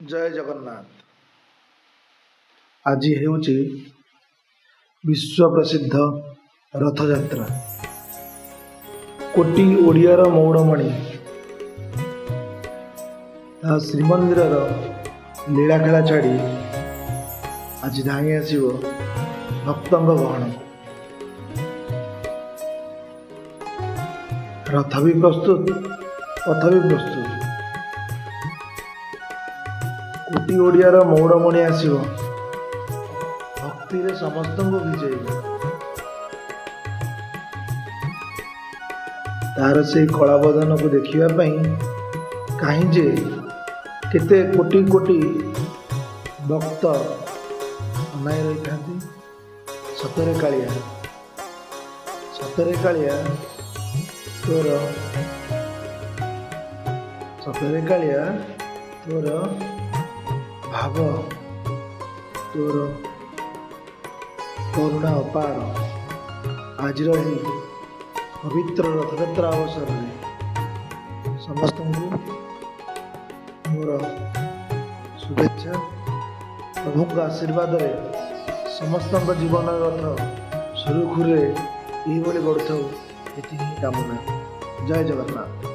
जय जगन्नाथ। आज हेउची विश्व प्रसिद्ध रथयात्रा। कोटी ओडियार मौड़मणि श्रीमंदिर लीलाखेला छाड़ी आज धाई आसव भक्तों गहन रथ भी प्रस्तुत, पथ भी प्रस्तुत। कोटी ओडियार मौड़मणि आसव भक्ति रे समस्त को भिजेब। तार से कलाबदन को देखा कहीं जे केते कोटी कोटी भक्त अनाई रही था। सतरे कालिया, सतरे कालिया तोर, सतरे कालिया तोर भाव, तोर करुणा अपार। आज ही पवित्र रथयात्रा अवसर में समस्त मोर शुभेच्छा। प्रभु आशीर्वाद रे समस्त जीवन रथ सुरुखुरे यही गढ़ु ये कामना। जय जगन्नाथ।